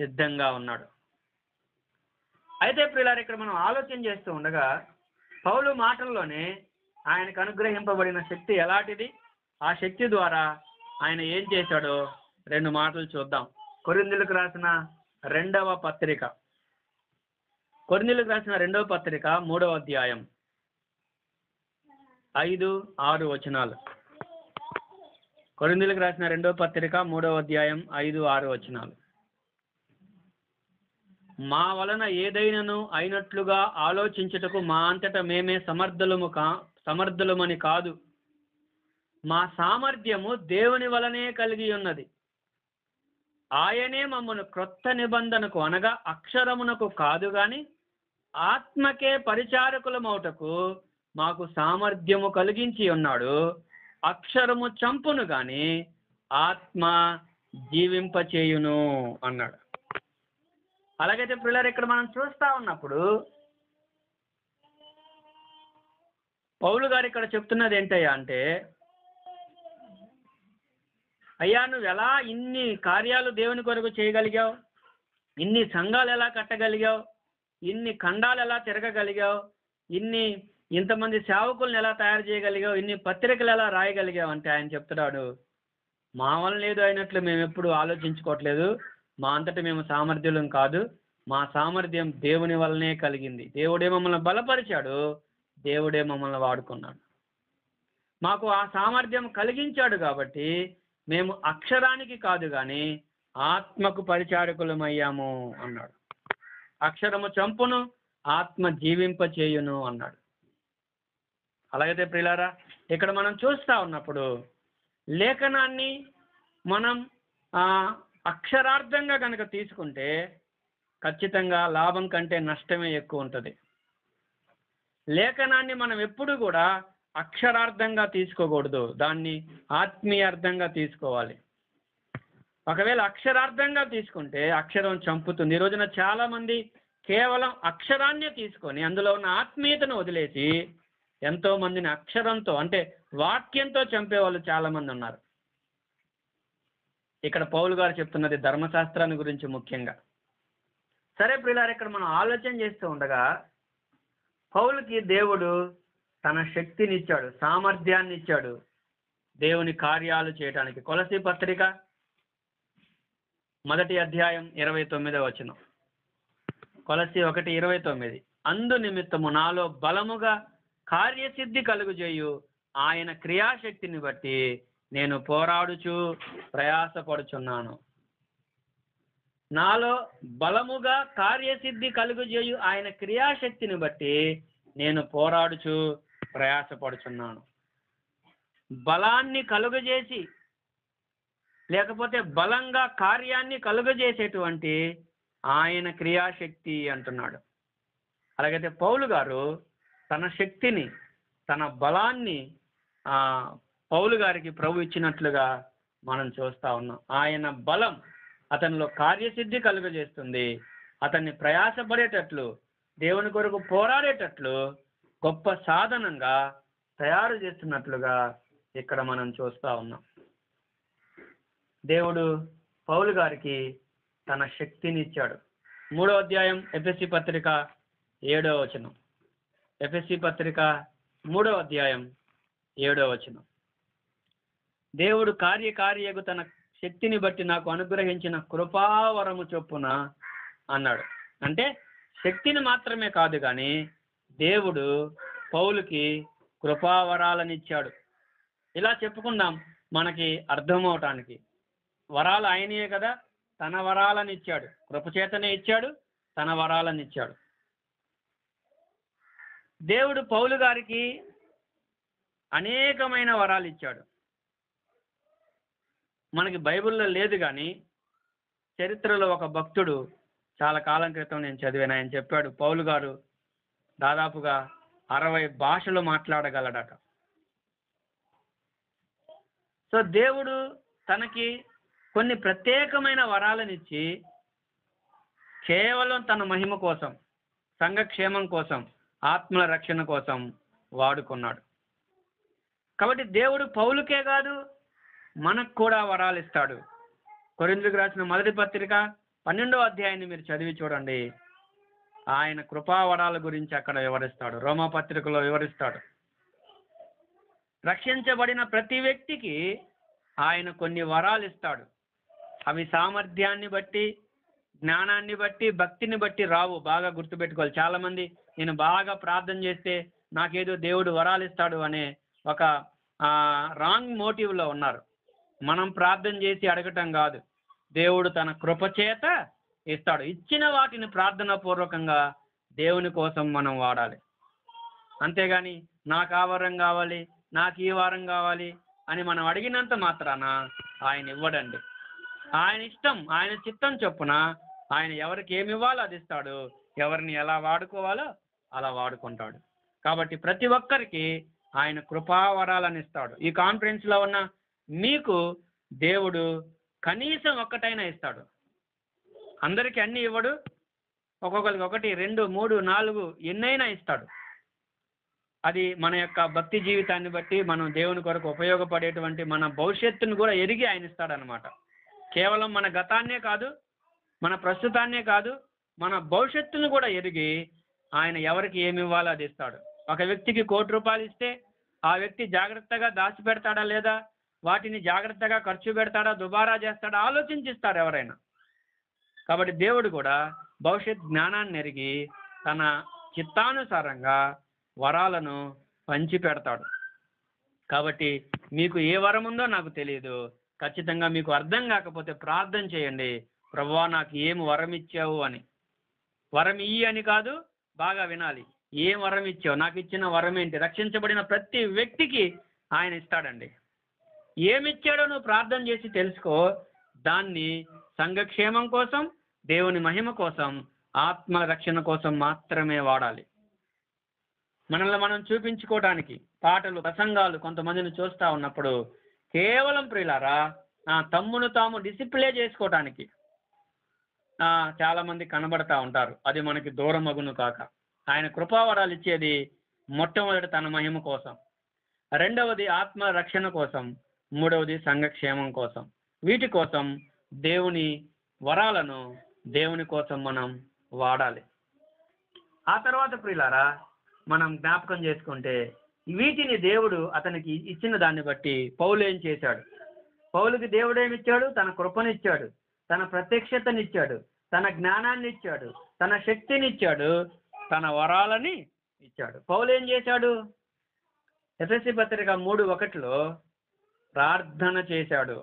సిద్ధంగా ఉన్నాడు. అయితే ప్రియులారా, ఇక్కడ మనం ఆలోచన చేస్తూ ఉండగా పౌలు మాటల్లోనే ఆయనకు అనుగ్రహింపబడిన శక్తి ఎలాంటిది, ఆ శక్తి ద్వారా ఆయన ఏం చేశాడో 2 మాటలు చూద్దాం. కొరింథీయులకు రాసిన 2వ పత్రిక, కొరింథీయులకు రాసిన 2వ పత్రిక 3వ అధ్యాయం 5-6 వచనాలు. కొరింథీయులకు రాసిన 2వ పత్రిక 3వ అధ్యాయం 5-6 వచనాలు. మా వలన ఏదైనను అయినట్లుగా ఆలోచించుటకు మా అంతటా మేమే సమర్థులమని కాదు, మా సామర్థ్యము దేవుని వలనే కలిగి ఉన్నది. ఆయనే మమ్మను క్రొత్త నిబంధనకు అనగా అక్షరమునకు కాదు గాని ఆత్మకే పరిచారకులమౌటకు మాకు సామర్థ్యము కలిగించి ఉన్నాడు. అక్షరము చంపును గాని ఆత్మ జీవింపచేయును అన్నాడు. అలాగైతే పిల్లలు ఇక్కడ మనం చూస్తా ఉన్నప్పుడు పౌలు గారు ఇక్కడ చెప్తున్నది ఏంటయ్యా అంటే, అయ్యా నువ్వు ఎలా ఇన్ని కార్యాలు దేవుని కొరకు చేయగలిగావు, ఇన్ని సంఘాలు ఎలా కట్టగలిగావు, ఇన్ని ఖండాలు ఎలా తిరగగలిగావు, ఇంతమంది సేవకులను ఎలా తయారు చేయగలిగావు, ఇన్ని పత్రికలు ఎలా రాయగలిగావు అంటే ఆయన చెప్తున్నాడు, మా వల్ల లేదు అయినట్లు మేము ఎప్పుడు ఆలోచించుకోవట్లేదు, మా అంతటి మేము సామర్థ్యులం కాదు, మా సామర్థ్యం దేవుని వల్లనే కలిగింది. దేవుడే మమ్మల్ని బలపరిచాడు, దేవుడే మమ్మల్ని వాడుకున్నాడు, మాకు ఆ సామర్థ్యం కలిగించాడు కాబట్టి మేము అక్షరానికి కాదు కానీ ఆత్మకు పరిచారకులమయ్యాము అన్నాడు. అక్షరము చంపును, ఆత్మ జీవింపచేయును అన్నాడు. అలాగైతే ప్రియులారా, ఇక్కడ మనం చూస్తూ ఉన్నప్పుడు లేఖనాన్ని మనం అక్షరార్థంగా కనుక తీసుకుంటే ఖచ్చితంగా లాభం కంటే నష్టమే ఎక్కువ ఉంటుంది. లేఖనాన్ని మనం ఎప్పుడు కూడా అక్షరార్థంగా తీసుకోకూడదు, దాన్ని ఆత్మీయార్థంగా తీసుకోవాలి. ఒకవేళ అక్షరార్థంగా తీసుకుంటే అక్షరం చంపుతుంది. ఈ రోజున చాలామంది కేవలం అక్షరాన్నే తీసుకొని అందులో ఉన్న ఆత్మీయతను వదిలేసి ఎంతో మందిని అక్షరంతో అంటే వాక్యంతో చంపే వాళ్ళు చాలామంది ఉన్నారు. ఇక్కడ పౌలు గారు చెప్తున్నది ధర్మశాస్త్రాన్ని గురించి ముఖ్యంగా. సరే ప్రియులారా, ఇక్కడ మనం ఆలోచన చేస్తూ ఉండగా పౌలుకి దేవుడు తన శక్తిని ఇచ్చాడు, సామర్థ్యాన్ని ఇచ్చాడు దేవుని కార్యాలు చేయడానికి. కొలసీ పత్రిక 1వ అధ్యాయం 29వ వచనం. కొలసీ 1:29. అందు నిమిత్తము నాలో బలముగా కార్యసిద్ధి కలుగుజేయు ఆయన క్రియాశక్తిని బట్టి నేను పోరాడుచు ప్రయాసపడుచున్నాను. నాలో బలముగా కార్యసిద్ధి కలుగుజేయు ఆయన క్రియాశక్తిని బట్టి నేను పోరాడుచు ప్రయాసపడుచున్నాను. బలాన్ని కలుగజేసి లేకపోతే బలంగా కార్యాన్ని కలుగజేసేటువంటి ఆయన క్రియాశక్తి అంటున్నాడు. అలాగైతే పౌలు గారు తన శక్తిని, తన బలాన్ని పౌలు గారికి ప్రభు ఇచ్చినట్లుగా మనం చూస్తా ఉన్నాం. ఆయన బలం అతనిలో కార్యసిద్ధి కలుగజేస్తుంది, అతన్ని ప్రయాసపడేటట్లు, దేవుని కొరకు పోరాడేటట్లు గొప్ప సాధనంగా తయారు చేస్తున్నట్లుగా ఇక్కడ మనం చూస్తా ఉన్నాం. దేవుడు పౌలు గారికి తన శక్తిని ఇచ్చాడు. 3వ అధ్యాయం ఎఫెసీ పత్రిక 7వ వచనం. ఎఫెసీ పత్రిక 3వ అధ్యాయం 7వ వచనం. దేవుడు కార్యకార్యకు తన శక్తిని బట్టి నాకు అనుగ్రహించిన కృపావరము చొప్పున అన్నాడు. అంటే శక్తిని మాత్రమే కాదు కానీ దేవుడు పౌలుకి కృపావరాలనిచ్చాడు. ఇలా చెప్పుకుందాం మనకి అర్థమవటానికి. వరాలు ఆయనయే కదా, తన వరాలను ఇచ్చాడు. కృపచేతనే ఇచ్చాడు, తన వరాలను ఇచ్చాడు. దేవుడు పౌలు గారికి అనేకమైన వరాలు ఇచ్చాడు. మనకి బైబిల్లో లేదు కానీ చరిత్రలో ఒక భక్తుడు చాలా కాలం క్రితం నేను చదివాను. ఆయన చెప్పాడు పౌలు గారు దాదాపుగా 60 భాషలు మాట్లాడగలడట. సో దేవుడు తనకి కొన్ని ప్రత్యేకమైన వరాలనిచ్చి కేవలం తన మహిమ కోసం, సంఘక్షేమం కోసం, ఆత్మల రక్షణ కోసం వాడుకున్నాడు. కాబట్టి దేవుడు పౌలుకే కాదు మనకు కూడా వరాలు ఇస్తాడు. కొరింథీయులకు రాసిన మొదటి పత్రిక 12వ అధ్యాయాన్ని మీరు చదివి చూడండి. ఆయన కృపావరాల గురించి అక్కడ వివరిస్తాడు. రోమా పత్రికలో వివరిస్తాడు. రక్షించబడిన ప్రతి వ్యక్తికి ఆయన కొన్ని వరాలు ఇస్తాడు. అవి సామర్థ్యాన్ని బట్టి, జ్ఞానాన్ని బట్టి, భక్తిని బట్టి రావు. బాగా గుర్తుపెట్టుకోవాలి. చాలామంది నేను బాగా ప్రార్థన చేస్తే నాకేదో దేవుడు వరాలు ఇస్తాడు అనే ఒక రాంగ్ మోటివ్లో ఉన్నారు. మనం ప్రార్థన చేసి అడగటం కాదు, దేవుడు తన కృపచేత ఇస్తాడు. ఇచ్చిన వాటిని ప్రార్థనా పూర్వకంగా దేవుని కోసం మనం వాడాలి. అంతేగాని నాకు ఆ వరం కావాలి, నాకు ఈ వారం కావాలి అని మనం అడిగినంత మాత్రాన ఆయన ఇవ్వడండి. ఆయన ఇష్టం, ఆయన చిత్తం చొప్పున ఆయన ఎవరికి ఏమి ఇవ్వాలో అది ఇస్తాడు, ఎవరిని ఎలా వాడుకోవాలో అలా వాడుకుంటాడు. కాబట్టి ప్రతి ఒక్కరికి ఆయన కృపావరాలను ఇస్తాడు. ఈ కాన్ఫరెన్స్లో ఉన్న మీకు దేవుడు కనీసం ఒక్కటైనా ఇస్తాడు. అందరికీ అన్నీ ఇవ్వడు. ఒక్కొక్కరికి 1, 2, 3, 4 ఎన్నైనా ఇస్తాడు. అది మన యొక్క భక్తి జీవితాన్ని బట్టి, మనం దేవుని కొరకు ఉపయోగపడేటువంటి మన భవిష్యత్తును కూడా ఎరిగి ఆయన ఇస్తాడనమాట. కేవలం మన గతాన్నే కాదు, మన ప్రస్తుతాన్నే కాదు, మన భవిష్యత్తును కూడా ఎరిగి ఆయన ఎవరికి ఏమి ఇవ్వాలో అది ఇస్తాడు. ఒక వ్యక్తికి ₹1,00,00,000 ఇస్తే ఆ వ్యక్తి జాగ్రత్తగా దాచిపెడతాడా లేదా, వాటిని జాగ్రత్తగా ఖర్చు పెడతాడా, దుబారా చేస్తాడా, ఆలోచించిస్తారు ఎవరైనా. కాబట్టి దేవుడు కూడా భవిష్యత్ జ్ఞానాన్ని ఎరిగి తన చిత్తానుసారంగా వరాలను పంచి పెడతాడు. కాబట్టి మీకు ఏ వరం ఉందో నాకు తెలియదు. ఖచ్చితంగా మీకు అర్థం కాకపోతే ప్రార్థన చేయండి, ప్రభువా నాకు ఏం వరం ఇచ్చావు అని. వరం ఇయ్యి అని కాదు, బాగా వినాలి. ఏం వరం ఇచ్చావు, నాకు ఇచ్చిన వరం ఏంటి? రక్షించబడిన ప్రతి వ్యక్తికి ఆయన ఇస్తాడండి. ఏమిచ్చాడో నువ్వు ప్రార్థన చేసి తెలుసుకో. దాన్ని సంఘక్షేమం కోసం, దేవుని మహిమ కోసం, ఆత్మ రక్షణ కోసం మాత్రమే వాడాలి. మనల్ని మనం చూపించుకోవడానికి పాటలు, ప్రసంగాలు కొంతమందిని చూస్తూ ఉన్నప్పుడు కేవలం ప్రియులారా తమ్మును తాము డిసిప్లే చేసుకోవటానికి చాలామంది కనబడతా ఉంటారు. అది మనకి దూరం అగును కాక. ఆయన కృపావరాలు ఇచ్చేది మొట్టమొదటి తన మహిమ కోసం, రెండవది ఆత్మ రక్షణ కోసం, మూడవది సంఘక్షేమం కోసం. వీటి కోసం దేవుని వరాలను దేవుని కోసం మనం వాడాలి. ఆ తర్వాత ప్రియులారా మనం జ్ఞాపకం చేసుకుంటే వీటిని దేవుడు అతనికి ఇచ్చిన దాన్ని బట్టి పౌలు ఏం చేశాడు? పౌలుకి దేవుడు ఏమిచ్చాడు? తన కృపనిచ్చాడు, తన ప్రత్యక్షతనిచ్చాడు, తన జ్ఞానాన్ని ఇచ్చాడు, తన శక్తిని ఇచ్చాడు, తన వరాలని ఇచ్చాడు. పౌలు ఏం చేశాడు? ఎఫెసీ పత్రిక 3:1 ప్రార్థన చేశాడు.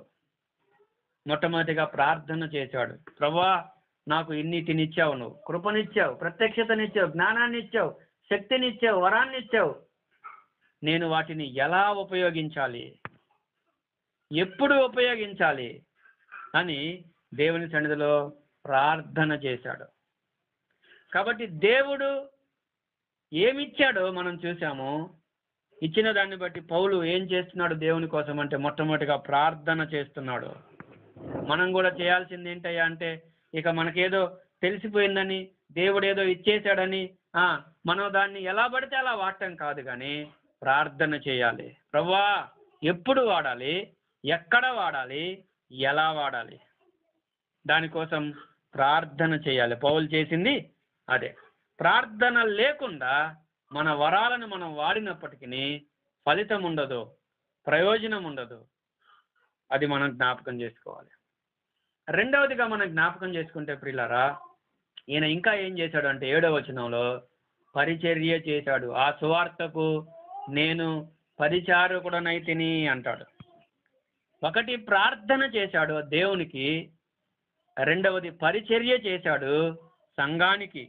మొట్టమొదటిగా ప్రార్థన చేశాడు. ప్రభువా నాకు ఇన్నిటిని ఇచ్చావు, నువ్వు కృపనిచ్చావు, ప్రత్యక్షతనిచ్చావు, జ్ఞానాన్ని ఇచ్చావు, శక్తిని ఇచ్చావు, వరాన్ని ఇచ్చావు. నేను వాటిని ఎలా ఉపయోగించాలి, ఎప్పుడు ఉపయోగించాలి అని దేవుని సన్నిధిలో ప్రార్థన చేశాడు. కాబట్టి దేవుడు ఏమిచ్చాడో మనం చూసాము. ఇచ్చిన దాన్ని బట్టి పౌలు ఏం చేస్తున్నాడు దేవుని కోసం అంటే మొట్టమొదటిగా ప్రార్థన చేస్తున్నాడు. మనం కూడా చేయాల్సింది ఏంటయ్యా అంటే, ఇక మనకేదో తెలిసిపోయిందని, దేవుడు ఏదో ఇచ్చేశాడని మనం దాన్ని ఎలా పడితే అలా వాడటం కాదు, కానీ ప్రార్థన చేయాలి. ప్రభువా ఎప్పుడు వాడాలి, ఎక్కడ వాడాలి, ఎలా వాడాలి, దానికోసం ప్రార్థన చేయాలి. పౌలు చేసింది అదే. ప్రార్థన లేకుండా మన వరాలను మనం వాడినప్పటికీ ఫలితం ఉండదు, ప్రయోజనం ఉండదు. అది మనం జ్ఞాపకం చేసుకోవాలి. రెండవదిగా మనం జ్ఞాపకం చేసుకుంటే ప్రియులారా, ఈయన ఇంకా ఏం చేశాడు అంటే 7వ వచనంలో పరిచర్య చేశాడు. ఆ సువార్తకు నేను పరిచారకుడనైతిని అంటాడు. ఒకటి ప్రార్థన చేశాడు దేవునికి, రెండవది పరిచర్య చేశాడు, సంఘానికి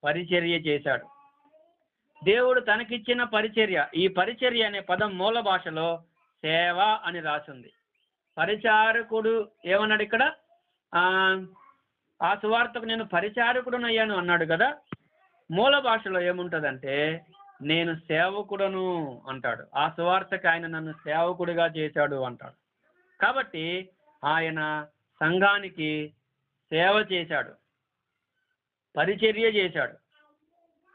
పరిచర్య చేశాడు. దేవుడు తనకిచ్చిన పరిచర్య, ఈ పరిచర్య అనే పదం మూల భాషలో సేవ అని రాసింది. పరిచారకుడు ఏమన్నాడు ఇక్కడ, ఆ సువార్తకు నేను పరిచారకుడునయ్యాను అన్నాడు కదా. మూల భాషలో ఏముంటుందంటే నేను సేవకుడను అంటాడు. ఆ సువార్తకు ఆయన నన్ను సేవకుడిగా చేశాడు అంటాడు. కాబట్టి ఆయన సంఘానికి సేవ చేశాడు, పరిచర్య చేశాడు.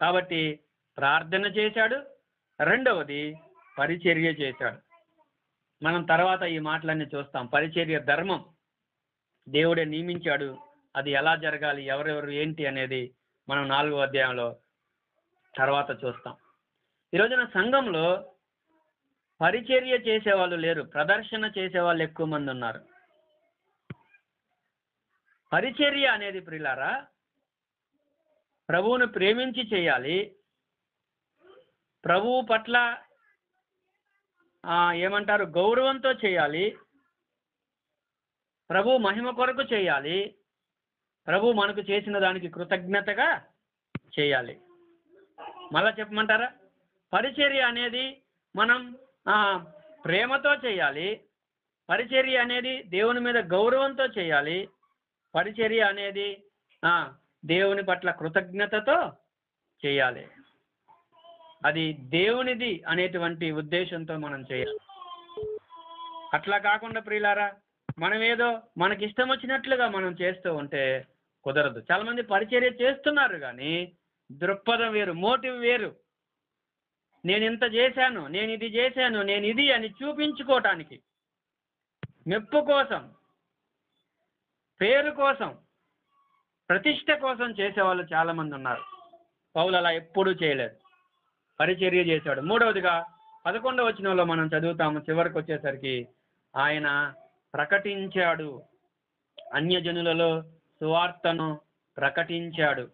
కాబట్టి ప్రార్థన చేశాడు, రెండవది పరిచర్య చేశాడు. మనం తర్వాత ఈ మాటలన్నీ చూస్తాం. పరిచర్య ధర్మం దేవుడే నియమించాడు, అది ఎలా జరగాలి, ఎవరెవరు ఏంటి అనేది మనం 4వ అధ్యాయంలో తర్వాత చూస్తాం. ఈ రోజున సంఘంలో పరిచర్య చేసేవాళ్ళు లేరు, ప్రదర్శన చేసేవాళ్ళు ఎక్కువ మంది ఉన్నారు. పరిచర్య అనేది ప్రియులారా ప్రభువును ప్రేమించి చేయాలి, ప్రభువు పట్ల ఏమంటారు గౌరవంతో చేయాలి, ప్రభు మహిమ కొరకు చేయాలి, ప్రభు మనకు చేసిన దానికి కృతజ్ఞతగా చేయాలి. మళ్ళా చెప్పమంటారా? పరిచర్య అనేది మనం ప్రేమతో చేయాలి, పరిచర్య అనేది దేవుని మీద గౌరవంతో చేయాలి, పరిచర్య అనేది దేవుని పట్ల కృతజ్ఞతతో చేయాలి. అది దేవునిది అనేటువంటి ఉద్దేశంతో మనం చేయాలి. అట్లా కాకుండా ప్రియులారా మనం ఏదో మనకి ఇష్టం వచ్చినట్లుగా మనం చేస్తూ ఉంటే కుదరదు. చాలా మంది పరిచర్య చేస్తున్నారు కానీ దృక్పథం వేరు, మోటివ్ వేరు. నేను ఇంత చేశాను, నేను ఇది చేశాను, నేను ఇది అని చూపించుకోవటానికి, మెప్పు కోసం, పేరు కోసం, ప్రతిష్ట కోసం చేసేవాళ్ళు చాలా మంది ఉన్నారు. పౌలు అలా ఎప్పుడూ చేయలేదు, పరిచర్య చేశాడు. మూడవదిగా 11వ వచనంలో మనం చదువుతాము, చివరికి వచ్చేసరికి ఆయన ప్రకటించాడు, అన్యజనులలో సువార్తను ప్రకటించాడు.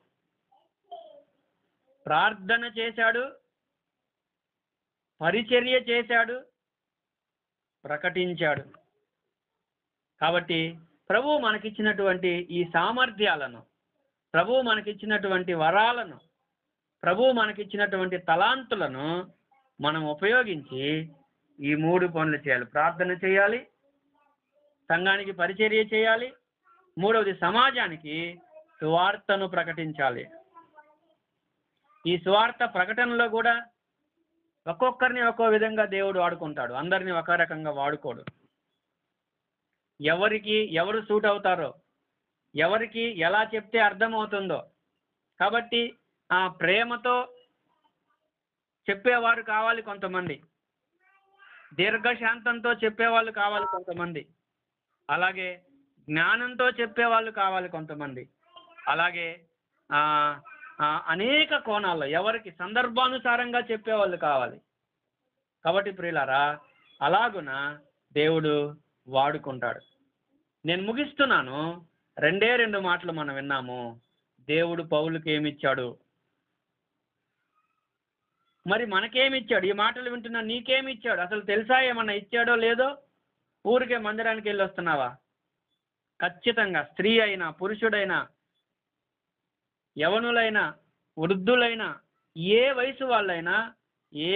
ప్రార్థన చేశాడు, పరిచర్య చేశాడు, ప్రకటించాడు. కాబట్టి ప్రభువు మనకిచ్చినటువంటి ఈ సామర్థ్యాలను, ప్రభువు మనకిచ్చినటువంటి వరాలను, ప్రభువు మనకిచ్చినటువంటి తలాంతులను మనం ఉపయోగించి ఈ 3 పనులు చేయాలి. ప్రార్థన చేయాలి, సంఘానికి పరిచర్య చేయాలి, మూడవది సమాజానికి సువార్తను ప్రకటించాలి. ఈ సువార్త ప్రకటనలో కూడా ఒక్కొక్కరిని ఒక్కో విధంగా దేవుడు వాడుకుంటాడు, అందరినీ ఒక రకంగా వాడుకోడు. ఎవరికి ఎవరు సూట్ అవుతారో, ఎవరికి ఎలా చెప్తే అర్థమవుతుందో, కాబట్టి ఆ ప్రేమతో చెప్పేవారు కావాలి కొంతమంది, దీర్ఘశాంతంతో చెప్పేవాళ్ళు కావాలి కొంతమంది, అలాగే జ్ఞానంతో చెప్పేవాళ్ళు కావాలి కొంతమంది, అలాగే అనేక కోణాల్లో ఎవరికి సందర్భానుసారంగా చెప్పేవాళ్ళు కావాలి. కాబట్టి ప్రియులారా అలాగున దేవుడు వాడుకుంటాడు. నేను ముగిస్తున్నాను. 2 మాటలు మనం విన్నాము. దేవుడు పౌలుకి ఏమిచ్చాడు, మరి మనకేమిచ్చాడు? ఈ మాటలు వింటున్నా నీకేమిచ్చాడు? అసలు తెలుసా ఏమన్నా ఇచ్చాడో లేదో? ఊరికే మందిరానికి వెళ్ళి వస్తున్నావా? ఖచ్చితంగా స్త్రీ అయినా, పురుషుడైనా, యవనులైనా, వృద్ధులైనా, ఏ వయసు వాళ్ళైనా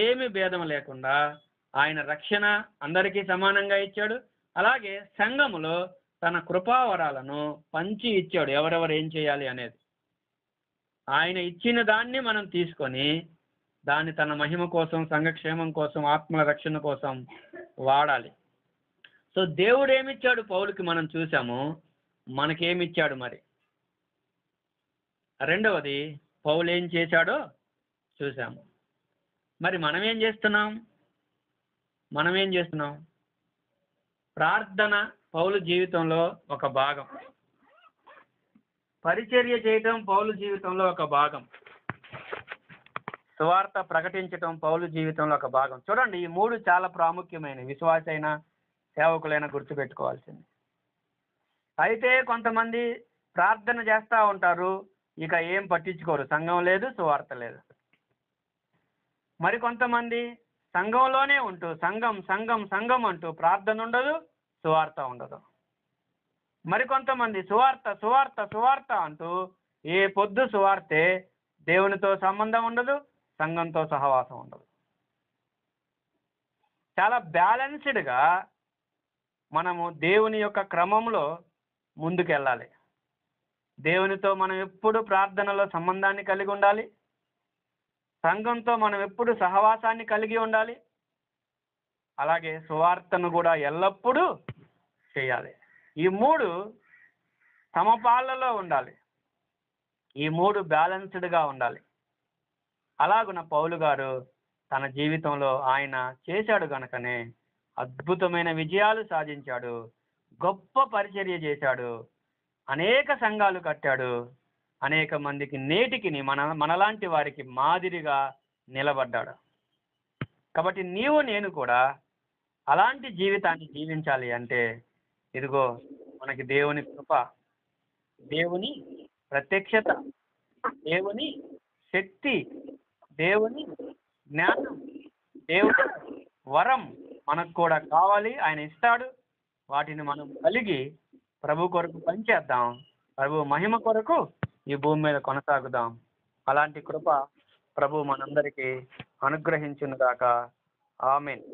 ఏమి భేదం లేకుండా ఆయన రక్షణ అందరికీ సమానంగా ఇచ్చాడు. అలాగే సంఘములో తన కృపావరాలను పంచి ఇచ్చాడు, ఎవరెవరు ఏం చేయాలి అనేది. ఆయన ఇచ్చిన దాన్ని మనం తీసుకొని దాన్ని తన మహిమ కోసం, సంఘక్షేమం కోసం, ఆత్మల రక్షణ కోసం వాడాలి. సో దేవుడు ఏమిచ్చాడు పౌలుకి మనం చూసాము, మనకేమిచ్చాడు మరి? రెండవది పౌలు ఏం చేశాడో చూసాము. మరి మనం ఏం చేస్తున్నాం? ప్రార్థన పౌలు జీవితంలో ఒక భాగం, పరిచర్య చేయటం పౌలు జీవితంలో ఒక భాగం, సువార్త ప్రకటించటం పౌలు జీవితంలో ఒక భాగం. చూడండి, ఈ 3 చాలా ప్రాముఖ్యమైనవి. విశ్వాస అయినా, సేవకులైనా గుర్తుపెట్టుకోవాల్సింది. అయితే కొంతమంది ప్రార్థన చేస్తూ ఉంటారు, ఇక ఏం పట్టించుకోరు, సంఘం లేదు, సువార్త లేదు. మరికొంతమంది సంఘంలోనే ఉంటూ సంఘం సంఘం సంఘం అంటూ ప్రార్థన ఉండదు, సువార్త ఉండదు. మరికొంతమంది సువార్త సువార్త సువార్త అంటూ ఏ పొద్దు సువార్తే, దేవునితో సంబంధం ఉండదు, సంఘంతో సహవాసం ఉండదు. చాలా బ్యాలెన్స్డ్గా మనము దేవుని యొక్క క్రమంలో ముందుకెళ్ళాలి. దేవునితో మనం ఎప్పుడు ప్రార్థనలో సంబంధాన్ని కలిగి ఉండాలి, సంఘంతో మనం ఎప్పుడు సహవాసాన్ని కలిగి ఉండాలి, అలాగే సువార్తను కూడా ఎల్లప్పుడూ చేయాలి. ఈ మూడు సమపాళ్లలో ఉండాలి, ఈ మూడు బ్యాలెన్స్డ్గా ఉండాలి. అలాగున పౌలు గారు తన జీవితంలో ఆయన చేశాడు గనుకనే అద్భుతమైన విజయాలు సాధించాడు, గొప్ప పరిచర్య చేశాడు, అనేక సంఘాలు కట్టాడు, అనేక మందికి నేటికి మనలాంటి వారికి మాదిరిగా నిలబడ్డాడు. కాబట్టి నీవు నేను కూడా అలాంటి జీవితాన్ని జీవించాలి అంటే ఇదిగో మనకి దేవుని కృప, దేవుని ప్రత్యక్షత, దేవుని శక్తి, దేవుని జ్ఞానం, దేవుని వరం మనకు కూడా కావాలి. ఆయన ఇస్తాడు. వాటిని మనం కలిగి ప్రభు కొరకు పనిచేద్దాం, ప్రభు మహిమ కొరకు ఈ భూమి మీద కొనసాగుదాం. అలాంటి కృప ప్రభు మనందరికీ అనుగ్రహించును గాక. ఆమేన్.